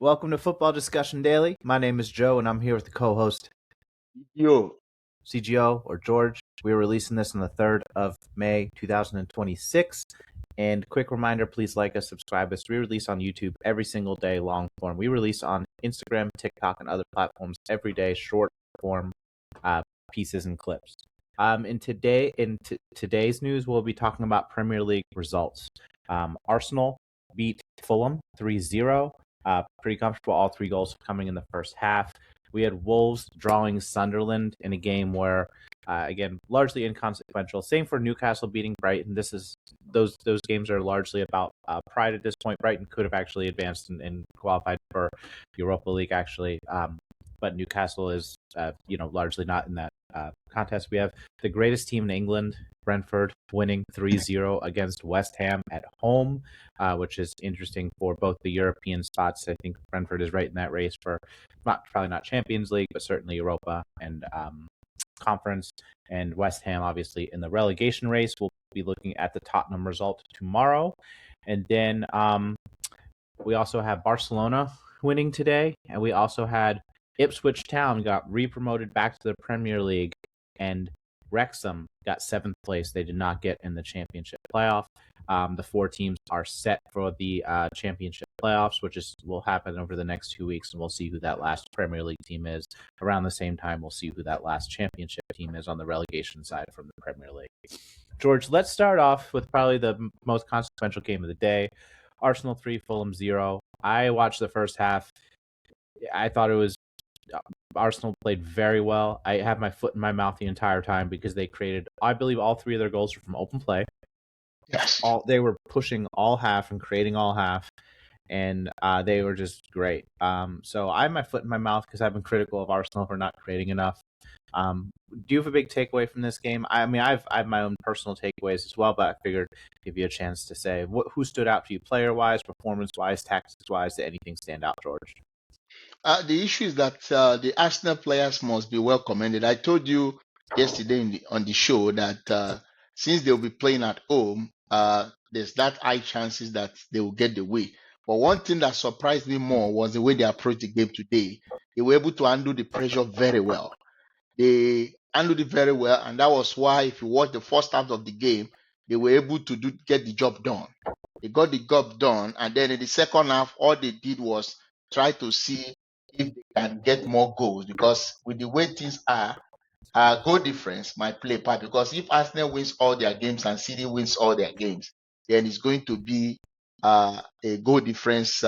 Welcome to Football Discussion Daily. My name is Joe, and I'm here with the co-host Yo, CGO or George. We're releasing this on the 3rd of May, 2026. And quick reminder, please like us, subscribe us. We release on YouTube every single day, long form. We release on Instagram, TikTok, and other platforms every day, short form pieces and clips. In today's news, we'll be talking about Premier League results. Arsenal beat Fulham 3-0. Pretty comfortable. All 3 goals coming in the first half. We had Wolves drawing Sunderland in a game where, again, largely inconsequential. Same for Newcastle beating Brighton. Those games are largely about pride at this point. Brighton could have actually advanced and qualified for Europa League, actually. But Newcastle is, largely not in that contest. We have the greatest team in England, Brentford, winning 3-0 against West Ham at home, which is interesting for both the European spots. I think Brentford is right in that race for probably not Champions League, but certainly Europa and Conference. And West Ham, obviously, in the relegation race. We'll be looking at the Tottenham result tomorrow. And then we also have Barcelona winning today, and we also had Ipswich Town got re-promoted back to the Premier League, and Wrexham got 7th place. They did not get in the championship playoff. The 4 teams are set for the championship playoffs, which will happen over the next 2 weeks, and we'll see who that last Premier League team is. Around the same time, we'll see who that last championship team is on the relegation side from the Premier League. George, let's start off with probably the most consequential game of the day. Arsenal 3, Fulham 0. I watched the first half. I thought it was Arsenal played very well. I had my foot in my mouth the entire time because they created, I believe, all 3 of their goals were from open play. yes. They were pushing all half and creating all half, and they were just great. So I have my foot in my mouth because I've been critical of Arsenal for not creating enough. Do you have a big takeaway from this game? I mean, I have my own personal takeaways as well, but I figured I'd give you a chance to say who stood out to you player-wise, performance-wise, tactics-wise. Did anything stand out, George? The issue is that the Arsenal players must be well commended. I told you yesterday on the show that since they'll be playing at home, there's that high chances that they will get the win. But one thing that surprised me more was the way they approached the game today. They were able to handle the pressure very well. They handled it very well, and that was why, if you watch the first half of the game, they were able to get the job done. They got the job done, and then in the second half, all they did was try to see if they can get more goals, because with the way things are, goal difference might play a part. Because if Arsenal wins all their games and City wins all their games, then it's going to be a goal difference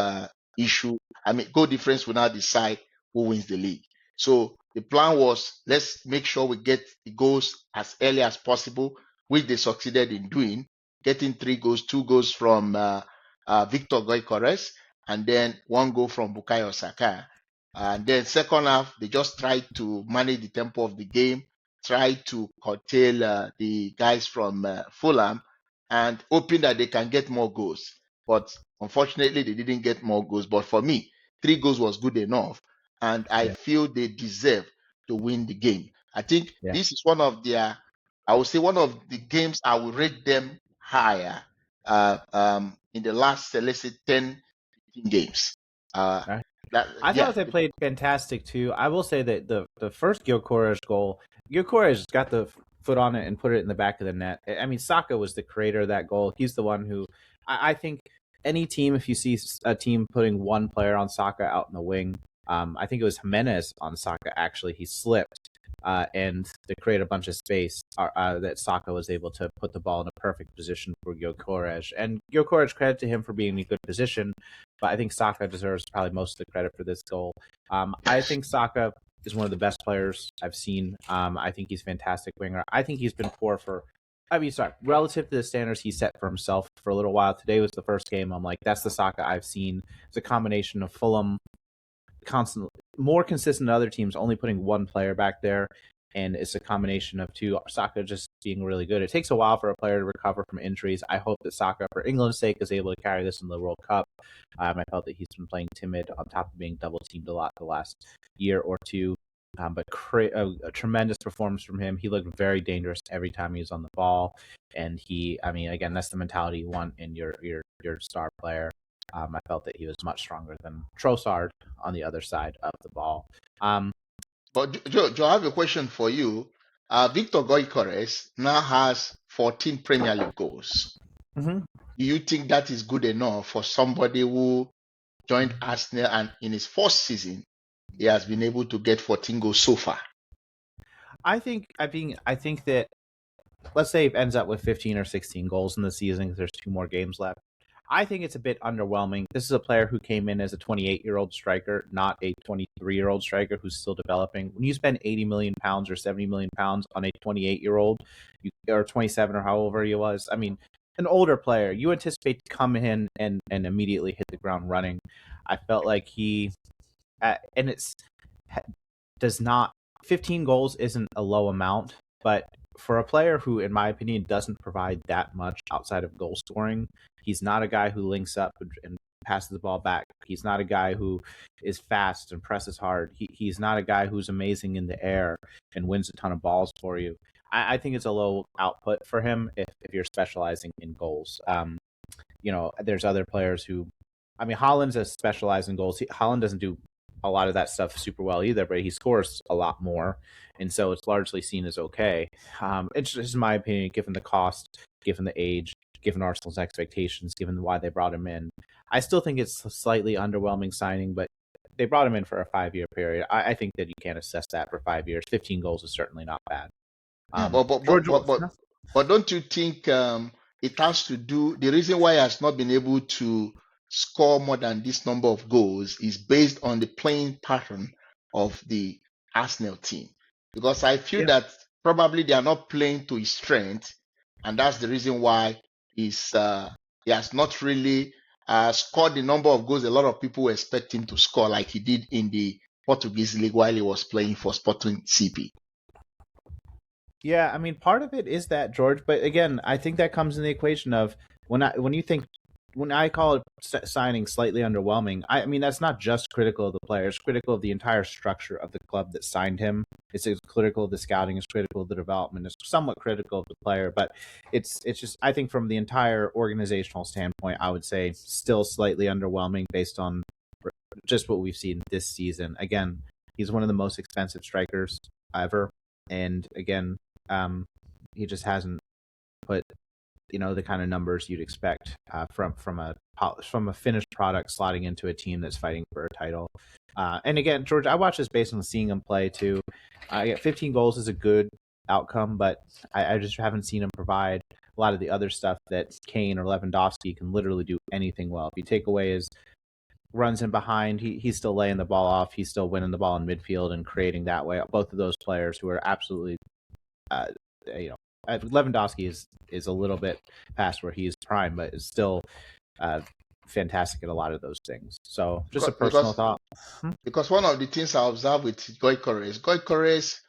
issue. I mean, goal difference will now decide who wins the league. So the plan was, let's make sure we get the goals as early as possible, which they succeeded in doing, getting 3 goals, 2 goals from Victor Gyokores, and then 1 goal from Bukayo Saka. And then second half, they just tried to manage the tempo of the game, tried to curtail the guys from Fulham, and hoping that they can get more goals. But unfortunately, they didn't get more goals. But for me, 3 goals was good enough, and I feel they deserve to win the game. I think this is one of their, I would say, one of the games I will rate them higher in the last, let's say, 10, 15 games. I thought they played fantastic too. I will say that the first Gyokores goal, Gyokores got the foot on it and put it in the back of the net. I mean, Saka was the creator of that goal. He's the one who, I think any team, if you see a team putting one player on Saka out in the wing, I think it was Jimenez on Saka, actually. He slipped and to create a bunch of space that Saka was able to put the ball in a perfect position for Gyokores. And Gyokores, credit to him for being in a good position, but I think Saka deserves probably most of the credit for this goal. I think Saka is one of the best players I've seen. I think he's a fantastic winger. I think he's been poor relative to the standards he set for himself for a little while. Today was the first game. I'm like, that's the Saka I've seen. It's a combination of Fulham constantly more consistent than other teams, only putting one player back there, and it's a combination of 2. Saka just being really good. It takes a while for a player to recover from injuries. I hope that Saka, for England's sake, is able to carry this in the World Cup. I felt that he's been playing timid on top of being double teamed a lot the last year or 2. But a tremendous performance from him. He looked very dangerous every time he was on the ball, and again, that's the mentality you want in your star player. I felt that he was much stronger than Trossard on the other side of the ball. But Joe, I have a question for you. Victor Gyokores now has 14 Premier League goals. Mm-hmm. Do you think that is good enough for somebody who joined Arsenal and in his first season he has been able to get 14 goals so far? I think that, let's say it ends up with 15 or 16 goals in the season because there's 2 more games left. I think it's a bit underwhelming. This is a player who came in as a 28-year-old striker, not a 23-year-old striker who's still developing. When you spend 80 million pounds or 70 million pounds on a 28-year-old, or 27 or however he was, I mean, an older player, you anticipate to come in and immediately hit the ground running. I felt like he, and it's does not 15 goals isn't a low amount, but for a player who, in my opinion, doesn't provide that much outside of goal scoring, he's not a guy who links up and passes the ball back. He's not a guy who is fast and presses hard. He's not a guy who's amazing in the air and wins a ton of balls for you. I think it's a low output for him if you're specializing in goals. There's other players who, I mean, Haaland's a specialized in goals. Haaland doesn't do a lot of that stuff super well either, but he scores a lot more, and so it's largely seen as okay. It's just my opinion, given the cost, given the age, given Arsenal's expectations, given why they brought him in. I still think it's a slightly underwhelming signing, but they brought him in for a 5-year period. I think that you can't assess that for 5 years. 15 goals is certainly not bad. Yeah, but don't you think it has to do, the reason why he has not been able to score more than this number of goals is based on the playing pattern of the Arsenal team? Because I feel that probably they are not playing to his strength, and that's the reason why he has not really scored the number of goals a lot of people were expecting to score, like he did in the Portuguese league while he was playing for Sporting CP. Yeah, I mean, part of it is that, George, but again, I think that comes in the equation of when I call it signing slightly underwhelming. I mean, that's not just critical of the player; it's critical of the entire structure of the club that signed him. It's critical of the scouting, it's critical of the development, it's somewhat critical of the player, but it's just, I think from the entire organizational standpoint, I would say still slightly underwhelming based on just what we've seen this season. Again, he's one of the most expensive strikers ever, and again, he just hasn't put the kind of numbers you'd expect from a finished product slotting into a team that's fighting for a title. And again, George, I watch this based on seeing him play too. 15 goals is a good outcome, but I just haven't seen him provide a lot of the other stuff that Kane or Lewandowski can literally do anything well. If you take away his runs in behind, he's still laying the ball off. He's still winning the ball in midfield and creating that way. Both of those players who are absolutely, Lewandowski is a little bit past where he is prime, but is still fantastic at a lot of those things. So just a personal thought. Because one of the things I observe with Gyokores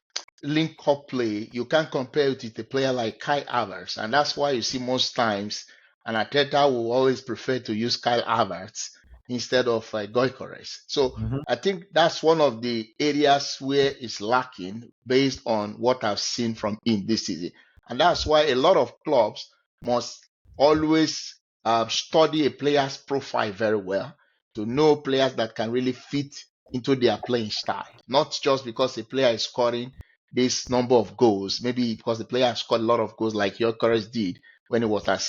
link up play, you can't compare it with a player like Kai Havertz, and that's why you see most times an Arteta will always prefer to use Kai Havertz instead of Gyokores. So I think that's one of the areas where it's lacking based on what I've seen from him this season. And that's why a lot of clubs must always study a player's profile very well to know players that can really fit into their playing style. Not just because a player is scoring this number of goals, maybe because the player has scored a lot of goals like Gyokores did when he was at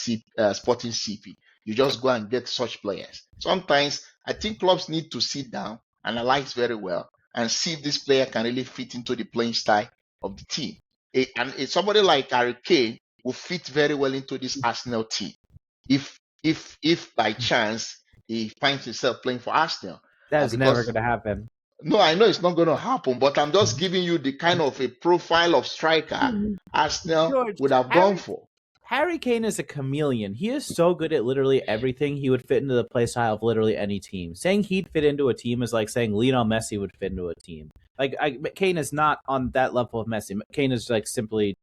Sporting CP. You just go and get such players. Sometimes I think clubs need to sit down, analyze very well, and see if this player can really fit into the playing style of the team. And somebody like Harry Kane will fit very well into this Arsenal team. If by chance he finds himself playing for Arsenal. That's never going to happen. No, I know it's not going to happen, but I'm just giving you the kind of a profile of striker Arsenal would have gone for. Harry Kane is a chameleon. He is so good at literally everything. He would fit into the play style of literally any team. Saying he'd fit into a team is like saying Lionel Messi would fit into a team. Kane is not on that level of Messi. Kane is like simply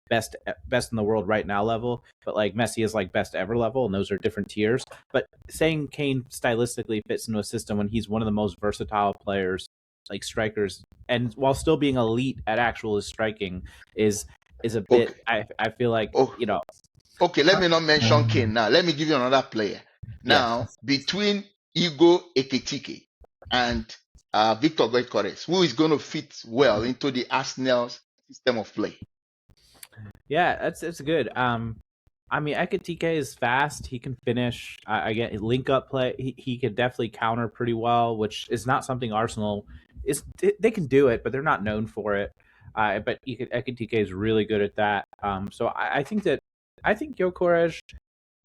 best in the world right now level, but like Messi is like best ever level, and those are different tiers. But saying Kane stylistically fits into a system when he's one of the most versatile players, like strikers, and while still being elite at actual striking is a bit. I feel like Okay, let me not mention Kane now. Let me give you another player. Yes. Now, between Igor Ekitike and Victor Gyokores, who is going to fit well into the Arsenal's system of play? Yeah, that's good. I mean, Ekatike is fast. He can finish. I get link up play. He can definitely counter pretty well, which is not something Arsenal is. They can do it, but they're not known for it. But Ekatike is really good at that. So I think that I think Gyokores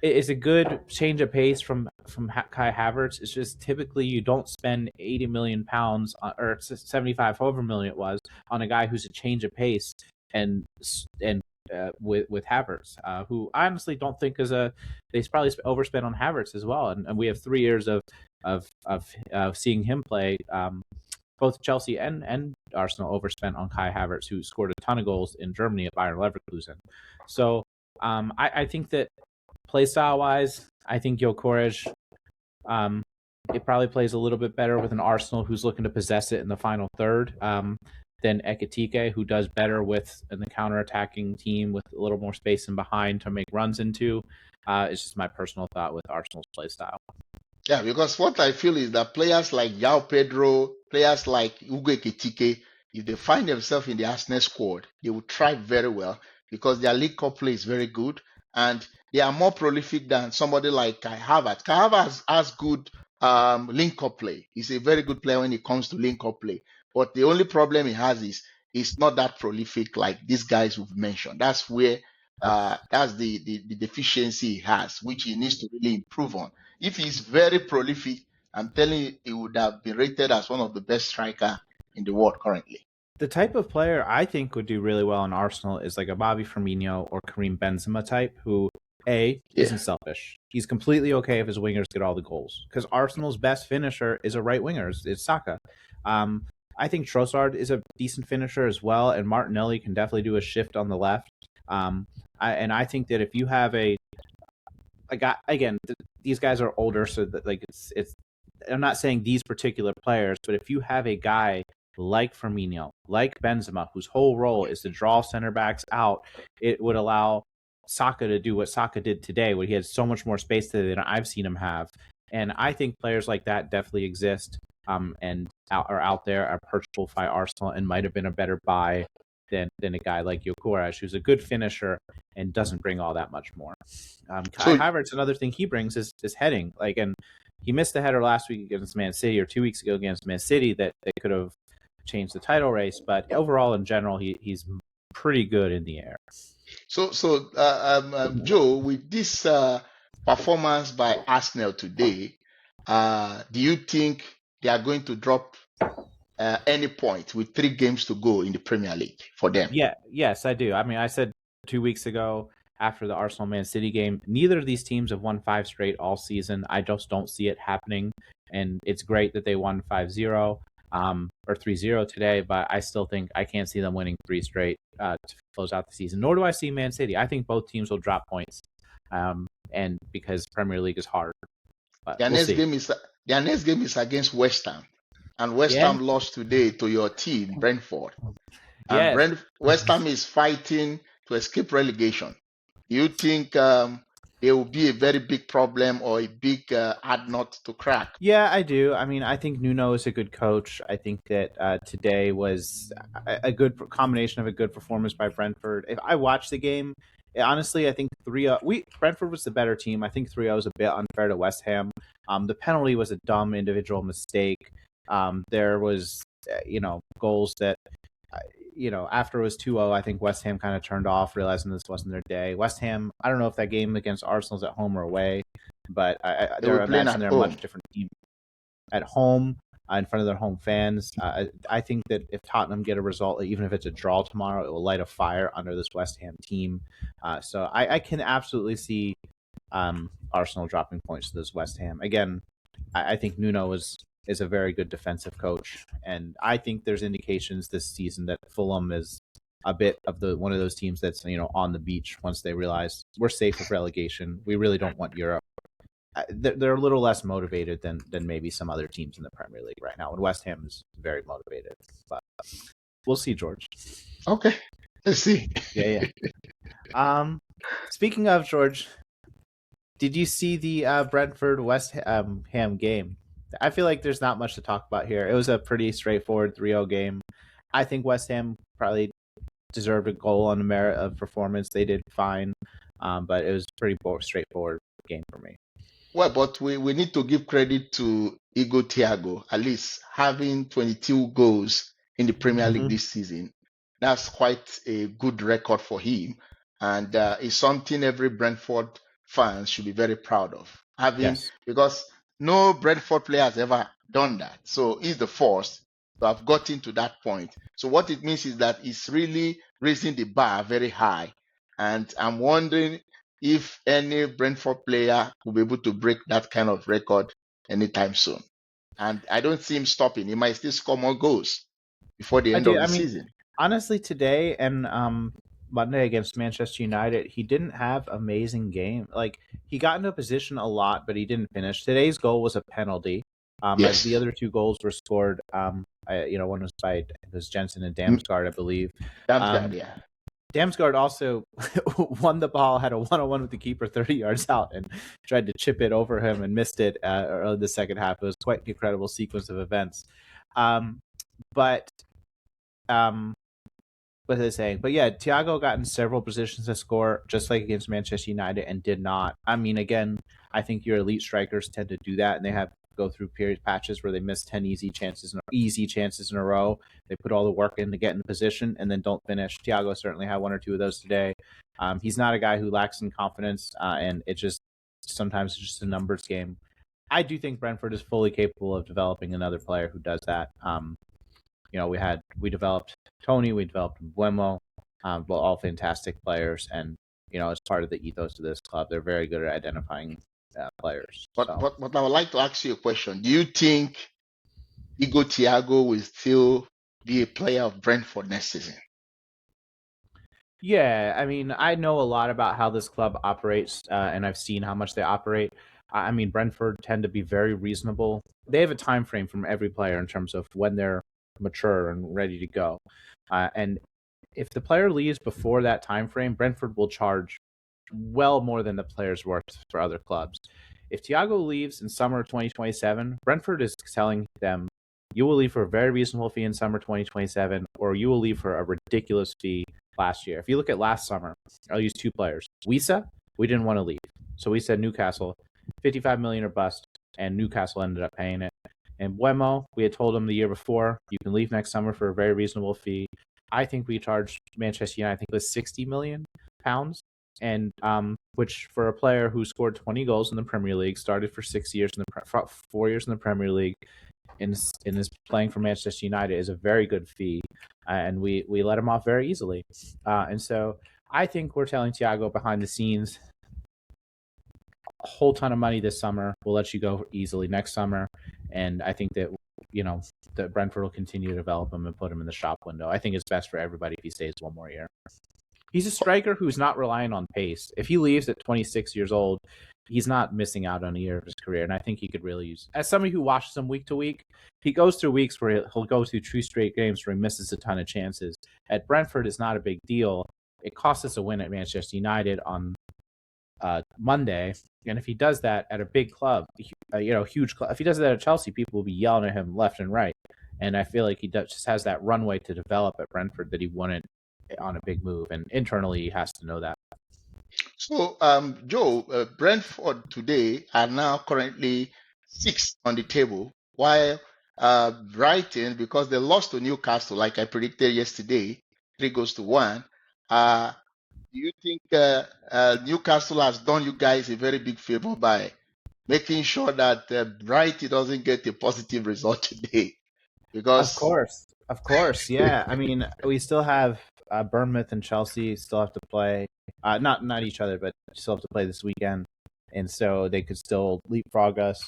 is a good change of pace from Kai Havertz. It's just typically you don't spend 80 million pounds or 75, however million it was, on a guy who's a change of pace and with Havertz, who I honestly don't think is a. They probably overspent on Havertz as well, and we have 3 years of seeing him play. Both Chelsea and Arsenal overspent on Kai Havertz, who scored a ton of goals in Germany at Bayern Leverkusen. So I think that play style wise, I think Gyokores it probably plays a little bit better with an Arsenal who's looking to possess it in the final third than Ekitike, who does better with the counter-attacking team with a little more space in behind to make runs into. It's just my personal thought with Arsenal's play style. Yeah, because what I feel is that players like Yao Pedro, players like Ugo Ekitike, if they find themselves in the Arsenal squad, they will thrive very well because their league cup play is very good and they are more prolific than somebody like Kai Havertz. Kai Havertz has good link up play. He's a very good player when it comes to link up play. But the only problem he has is he's not that prolific like these guys we've mentioned. That's where that's the deficiency he has, which he needs to really improve on. If he's very prolific, I'm telling you, he would have been rated as one of the best striker in the world currently. The type of player I think would do really well in Arsenal is like a Bobby Firmino or Karim Benzema type who Yeah. isn't selfish. He's completely okay if his wingers get all the goals because Arsenal's best finisher is a right winger. It's Saka. I think Trossard is a decent finisher as well, and Martinelli can definitely do a shift on the left. I think that if you have a guy again, these guys are older, so that like it's. I'm not saying these particular players, but if you have a guy like Firmino, like Benzema, whose whole role is to draw center backs out, it would allow Saka to do what Saka did today, where he had so much more space today than I've seen him have. And I think players like that definitely exist and are out there, are purchasable by Arsenal, and might have been a better buy than a guy like Gyokores, who's a good finisher and doesn't bring all that much more. Kai So Havertz, another thing he brings is heading. Like, and he missed the header last week against Man City, or 2 weeks ago against Man City, that they could have changed the title race. But overall, in general, he's pretty good in the air. Joe, with this performance by Arsenal today, do you think they are going to drop any point with 3 games to go in the Premier League for them? Yeah, yes, I do. I mean, I said 2 weeks ago after the Arsenal Man City game, neither of these teams have won 5 straight all season. I just don't see it happening. And it's great that they won 5-0 or 3-0 today, but I still think I can't see them winning 3 straight to close out the season. Nor do I see Man City. I think both teams will drop points, and because Premier League is hard. But Their we'll next see. game is against West Ham, and West Yeah. Ham lost today to your team, Brentford. And Yes. West Ham is fighting to escape relegation. Do you think there will be a very big problem or a big hard nut to crack? Yeah, I do. I mean, I think Nuno is a good coach. I think that today was a good combination of a good performance by Brentford. If I watched the game, honestly, I think 3-0. Brentford was the better team. I think 3-0 is a bit unfair to West Ham. The penalty was a dumb individual mistake. There was, goals that, after it was 2-0, I think West Ham kind of turned off, realizing this wasn't their day. West Ham, I don't know if that game against Arsenal's at home or away, but I They will play imagine at they're a home. much different team at home in front of their home fans. I think that if Tottenham get a result, even if it's a draw tomorrow, it will light a fire under this West Ham team. So I can absolutely see Arsenal dropping points to this West Ham. Again, I think Nuno is a very good defensive coach, and I think there's indications this season that Fulham is a bit of one of those teams that's on the beach once they realize we're safe with relegation. We really don't want Europe. They're a little less motivated than maybe some other teams in the Premier League right now. And West Ham is very motivated, but we'll see, George. Okay, let's see. Yeah. Speaking of George, Did you see the Brentford West Ham game? I feel like there's not much to talk about here. It was a pretty straightforward 3-0 game. I think West Ham probably deserved a goal on the merit of performance. They did fine, but it was a pretty straightforward game for me. Well, but we need to give credit to Igo Thiago, at least having 22 goals in the Premier League Mm-hmm. this season. That's quite a good record for him. And it's something every Brentford fan should be very proud of. Yes. Because no Brentford player has ever done that. So he's the first to have gotten to that point. So what it means is that he's really raising the bar very high. And I'm wondering if any Brentford player will be able to break that kind of record anytime soon. And I don't see him stopping. He might still score more goals before the I end do. of I the mean, season. honestly, today and Monday against Manchester United, he didn't have amazing game. Like he got into a position a lot, but he didn't finish. Today's goal was a penalty. The Yes. other two goals were scored. One was by it was Jensen and Damsgaard, I believe. Damsgaard, Um, yeah. Damsgaard also won the ball, had a 1-on-1 with the keeper 30 yards out, and tried to chip it over him and missed it early in the second half. It was quite an incredible sequence of events. But um, what was I saying? But yeah, Thiago got in several positions to score, just like against Manchester United, and did not. I mean, again, I think your elite strikers tend to do that, and they have go through patches where they miss 10 easy chances in a row. They put all the work in to get in position and then don't finish. Thiago certainly had one or two of those today. He's not a guy who lacks in confidence, and it just sometimes it's just a numbers game. I do think Brentford is fully capable of developing another player who does that. We developed Tony, we developed Buemo, all fantastic players, and as part of the ethos of this club, they're very good at identifying players. But, So but but I would like to ask you a question. Do you think Igo Thiago will still be a player of Brentford next season? yeah, I mean, I know a lot about how this club operates, and I've seen how much they operate. I mean, Brentford tend to be very reasonable. They have a time frame from every player in terms of when they're mature and ready to go, and if the player leaves before that time frame, Brentford will charge well more than the player's worth for other clubs. If Thiago leaves in summer 2027, Brentford is telling them, you will leave for a very reasonable fee in summer 2027, or you will leave for a ridiculous fee last year. If you look at last summer, I'll use two players. Wisa, we didn't want to leave. So we said Newcastle, 55 million or bust, and Newcastle ended up paying it. And Buemo, we had told him the year before, you can leave next summer for a very reasonable fee. I think we charged Manchester United, I think it was £60 million, and which for a player who scored 20 goals in the Premier League, started for 6 years in the 4 years in the Premier League, and is playing for Manchester United is a very good fee, and we let him off very easily, and so I think we're telling Thiago behind the scenes, a whole ton of money this summer. We'll let you go easily next summer, and I think that that Brentford will continue to develop him and put him in the shop window. I think it's best for everybody if he stays one more year. He's a striker who's not relying on pace. If he leaves at 26 years old, he's not missing out on a year of his career, and I think he could really use. As somebody who watches him week to week, he goes through weeks where he'll go through 2 straight games where he misses a ton of chances. At Brentford, it's not a big deal. It cost us a win at Manchester United on Monday, and if he does that at a big club, huge club, if he does that at Chelsea, people will be yelling at him left and right. And I feel like he just has that runway to develop at Brentford that he wanted on a big move, and internally he has to know that. So, Joe, Brentford today are now currently sixth on the table, while Brighton, because they lost to Newcastle, like I predicted yesterday, 3 goals to 1. Do you think Newcastle has done you guys a very big favor by making sure that Brighton doesn't get a positive result today? Of Because course, yeah. I mean, we still have Bournemouth and Chelsea still have to play, not each other, but still have to play this weekend, and so they could still leapfrog us.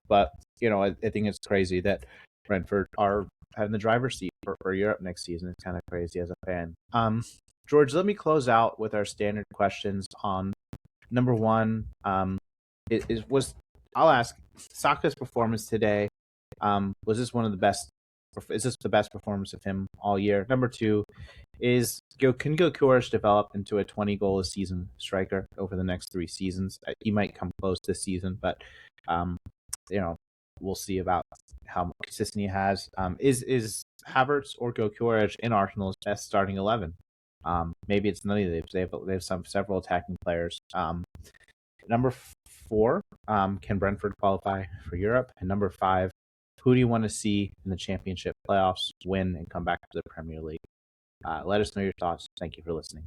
But I think it's crazy that Brentford are having the driver's seat for Europe next season. It's kind of crazy as a fan. George, let me close out with our standard questions on number one. I'll ask Saka's performance today. Was this one of the best Is this the best performance of him all year? Number two is can Gyokores develop into a 20-goal a season striker over the next 3 seasons? He might come close this season, but you know, we'll see about how consistent he has. Is Havertz or Gyokores in Arsenal's best starting 11? Maybe it's none of these. They have several attacking players. Number four, can Brentford qualify for Europe? And number five, who do you want to see in the Championship playoffs win and come back to the Premier League? Let us know your thoughts. Thank you for listening.